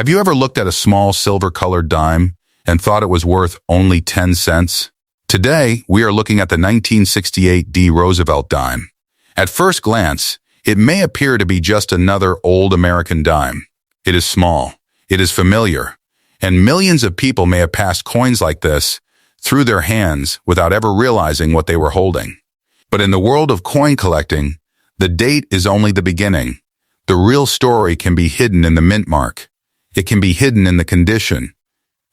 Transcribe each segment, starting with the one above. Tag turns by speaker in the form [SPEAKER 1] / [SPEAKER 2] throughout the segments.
[SPEAKER 1] Have you ever looked at a small silver-colored dime and thought it was worth only 10 cents? Today, we are looking at the 1968 Roosevelt Dime. At first glance, it may appear to be just another old American dime. It is small, it is familiar, and millions of people may have passed coins like this through their hands without ever realizing what they were holding. But in the world of coin collecting, the date is only the beginning. The real story can be hidden in the mint mark. It can be hidden in the condition.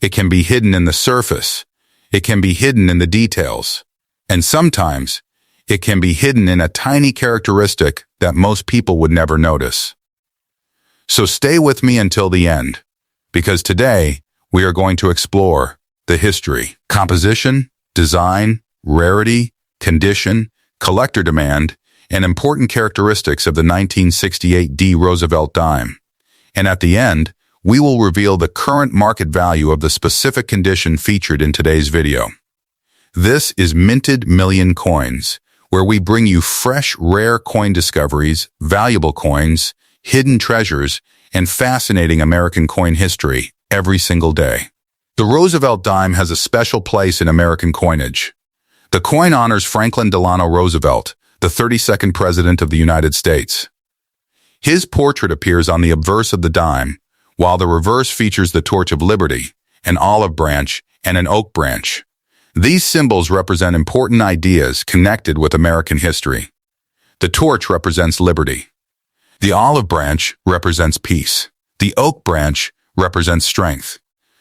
[SPEAKER 1] It can be hidden in the surface. It can be hidden in the details. And sometimes, it can be hidden in a tiny characteristic that most people would never notice. So stay with me until the end, because today we are going to explore the history, composition, design, rarity, condition, collector demand, and important characteristics of the 1968 Roosevelt Dime. And at the end, we will reveal the current market value of the specific condition featured in today's video. This is Minted Million Coins, where we bring you fresh, rare coin discoveries, valuable coins, hidden treasures, and fascinating American coin history every single day. The Roosevelt Dime has a special place in American coinage. The coin honors Franklin Delano Roosevelt, the 32nd President of the United States. His portrait appears on the obverse of the dime, while the reverse features the Torch of Liberty, an olive branch, and an oak branch. These symbols represent important ideas connected with American history. The torch represents liberty. The olive branch represents peace. The oak branch represents strength.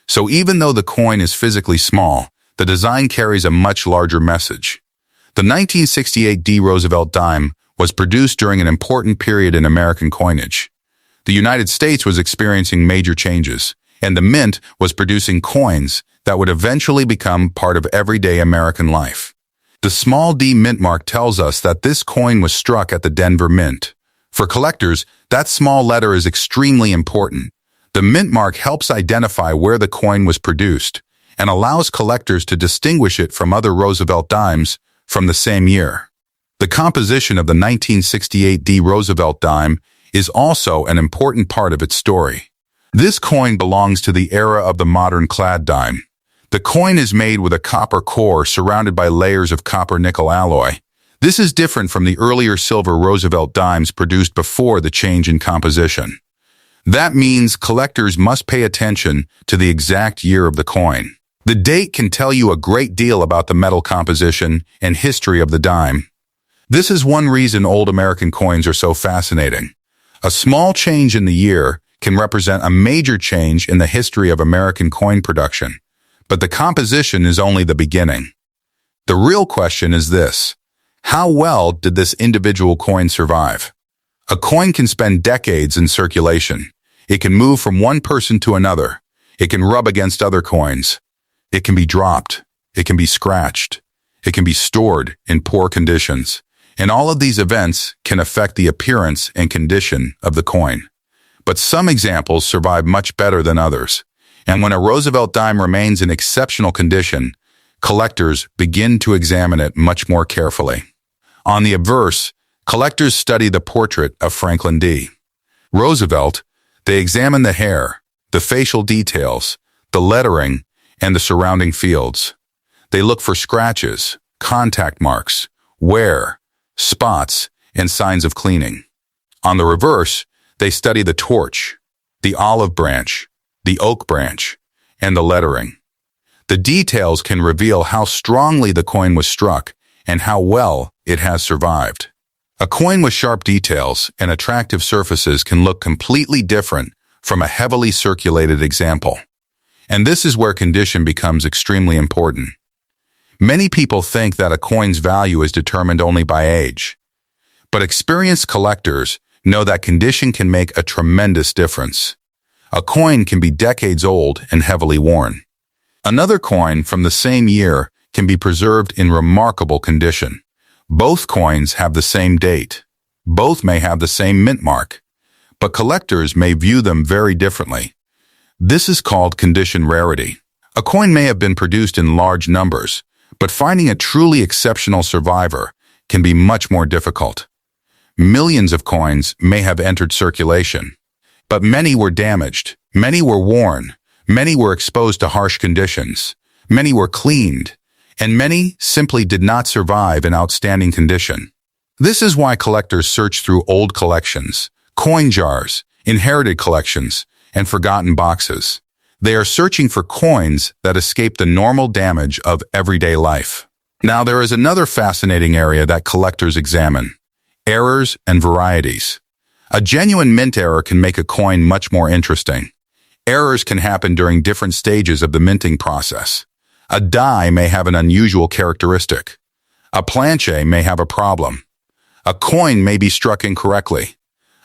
[SPEAKER 1] So even though the coin is physically small, the design carries a much larger message. The 1968 Roosevelt Dime was produced during an important period in American coinage. The United States was experiencing major changes, and the mint was producing coins that would eventually become part of everyday American life. The small d mint mark tells us that this coin was struck at the Denver Mint. For collectors, that small letter is extremely important. The mint mark helps identify where the coin was produced and allows collectors to distinguish it from other Roosevelt dimes from the same year. The composition of the 1968 Roosevelt Dime is also an important part of its story. This coin belongs to the era of the modern clad dime. The coin is made with a copper core surrounded by layers of copper-nickel alloy. This is different from the earlier silver Roosevelt dimes produced before the change in composition. That means collectors must pay attention to the exact year of the coin. The date can tell you a great deal about the metal composition and history of the dime. This is one reason old American coins are so fascinating. A small change in the year can represent a major change in the history of American coin production. But the composition is only the beginning. The real question is this: how well did this individual coin survive? A coin can spend decades in circulation. It can move from one person to another. It can rub against other coins. It can be dropped. It can be scratched. It can be stored in poor conditions. And all of these events can affect the appearance and condition of the coin. But some examples survive much better than others. And when a Roosevelt dime remains in exceptional condition, collectors begin to examine it much more carefully. On the obverse, collectors study the portrait of Franklin D. Roosevelt. They examine the hair, the facial details, the lettering, and the surrounding fields. They look for scratches, contact marks, wear, spots, and signs of cleaning. On the reverse, they study the torch, the olive branch, the oak branch, and the lettering. The details can reveal how strongly the coin was struck and how well it has survived. A coin with sharp details and attractive surfaces can look completely different from a heavily circulated example. And this is where condition becomes extremely important. Many people think that a coin's value is determined only by age. But experienced collectors know that condition can make a tremendous difference. A coin can be decades old and heavily worn. Another coin from the same year can be preserved in remarkable condition. Both coins have the same date. Both may have the same mint mark. But collectors may view them very differently. This is called condition rarity. A coin may have been produced in large numbers, but finding a truly exceptional survivor can be much more difficult. Millions of coins may have entered circulation, but many were damaged, Many were worn, many were exposed to harsh conditions, many were cleaned, and many simply did not survive in outstanding condition. This is why collectors search through old collections, coin jars, inherited collections, and forgotten boxes. They are searching for coins that escape the normal damage of everyday life. Now, there is another fascinating area that collectors examine: errors and varieties. A genuine mint error can make a coin much more interesting. Errors can happen during different stages of the minting process. A die may have an unusual characteristic. A planche may have a problem. A coin may be struck incorrectly.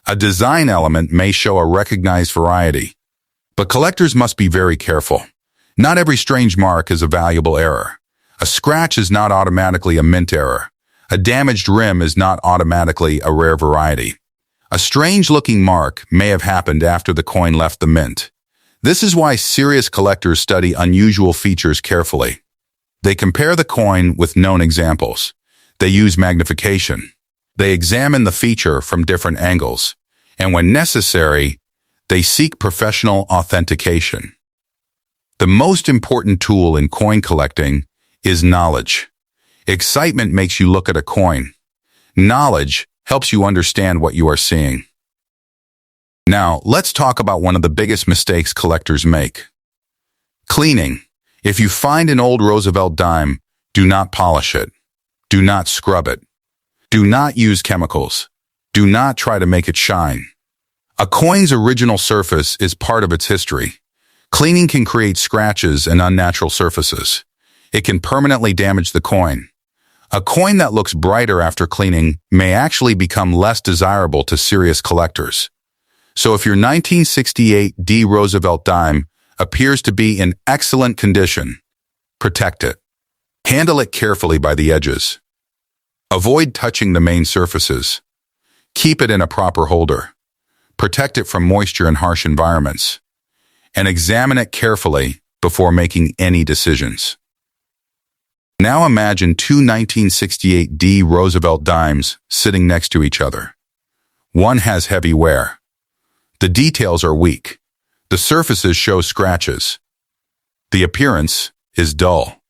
[SPEAKER 1] A design element may show a recognized variety. But collectors must be very careful. Not every strange mark is a valuable error. A scratch is not automatically a mint error. A damaged rim is not automatically a rare variety. A strange-looking mark may have happened after the coin left the mint. This is why serious collectors study unusual features carefully. They compare the coin with known examples. They use magnification. They examine the feature from different angles. And when necessary, they seek professional authentication. The most important tool in coin collecting is knowledge. Excitement makes you look at a coin. Knowledge helps you understand what you are seeing. Now, let's talk about one of the biggest mistakes collectors make: cleaning. If you find an old Roosevelt dime, do not polish it. Do not scrub it. Do not use chemicals. Do not try to make it shine. A coin's original surface is part of its history. Cleaning can create scratches and unnatural surfaces. It can permanently damage the coin. A coin that looks brighter after cleaning may actually become less desirable to serious collectors. So if your 1968 D Roosevelt dime appears to be in excellent condition, protect it. Handle it carefully by the edges. Avoid touching the main surfaces. Keep it in a proper holder. Protect it from moisture and harsh environments. And examine it carefully before making any decisions. Now imagine two 1968 D Roosevelt dimes sitting next to each other. One has heavy wear. The details are weak. The surfaces show scratches. The appearance is dull.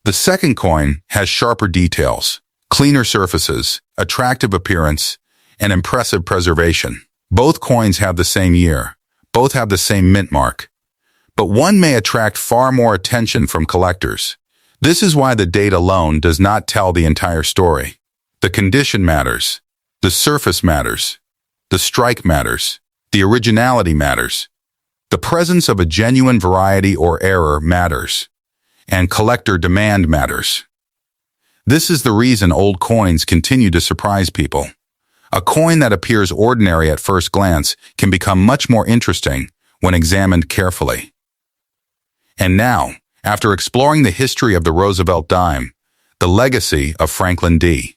[SPEAKER 1] The second coin has sharper details, cleaner surfaces, attractive appearance, and impressive preservation. Both coins have the same year. Both have the same mint mark. But one may attract far more attention from collectors. This is why the date alone does not tell the entire story. The condition matters. The surface matters. The strike matters. The originality matters. The presence of a genuine variety or error matters. And collector demand matters. This is the reason old coins continue to surprise people. A coin that appears ordinary at first glance can become much more interesting when examined carefully. And now, after exploring the history of the Roosevelt dime, the legacy of Franklin D.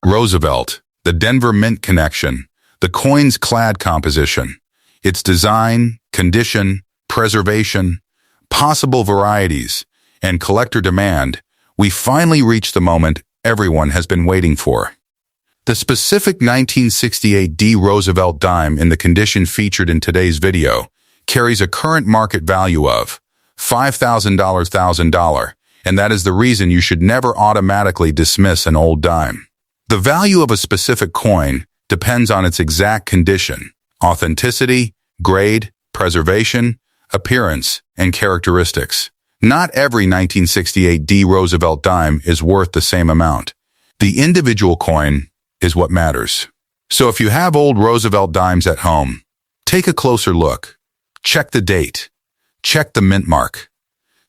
[SPEAKER 1] Roosevelt, the Denver Mint connection, the coin's clad composition, its design, condition, preservation, possible varieties, and collector demand, we finally reach the moment everyone has been waiting for. The specific 1968 D Roosevelt dime in the condition featured in today's video carries a current market value of $5,000, and that is the reason you should never automatically dismiss an old dime. The value of a specific coin depends on its exact condition, authenticity, grade, preservation, appearance, and characteristics. Not every 1968 D Roosevelt dime is worth the same amount. The individual coin is what matters. So if you have old Roosevelt dimes at home, take a closer look. Check the date. Check the mint mark.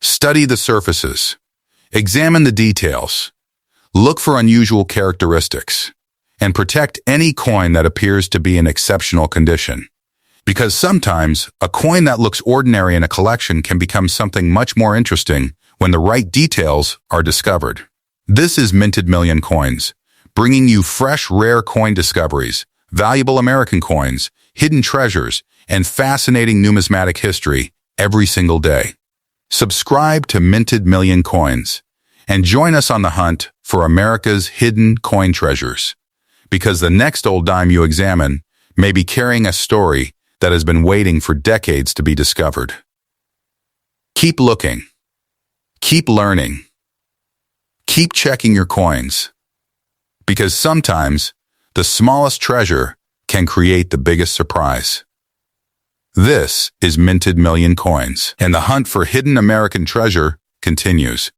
[SPEAKER 1] Study the surfaces. Examine the details. Look for unusual characteristics. And protect any coin that appears to be in exceptional condition. Because sometimes, a coin that looks ordinary in a collection can become something much more interesting when the right details are discovered. This is Minted Million Coins, bringing you fresh, rare coin discoveries, valuable American coins, hidden treasures, and fascinating numismatic history every single day. Subscribe to Minted Million Coins and join us on the hunt for America's hidden coin treasures. Because the next old dime you examine may be carrying a story that has been waiting for decades to be discovered. Keep looking. Keep learning. Keep checking your coins. Because sometimes, the smallest treasure can create the biggest surprise. This is Minted Million Coins, and the hunt for hidden American treasure continues.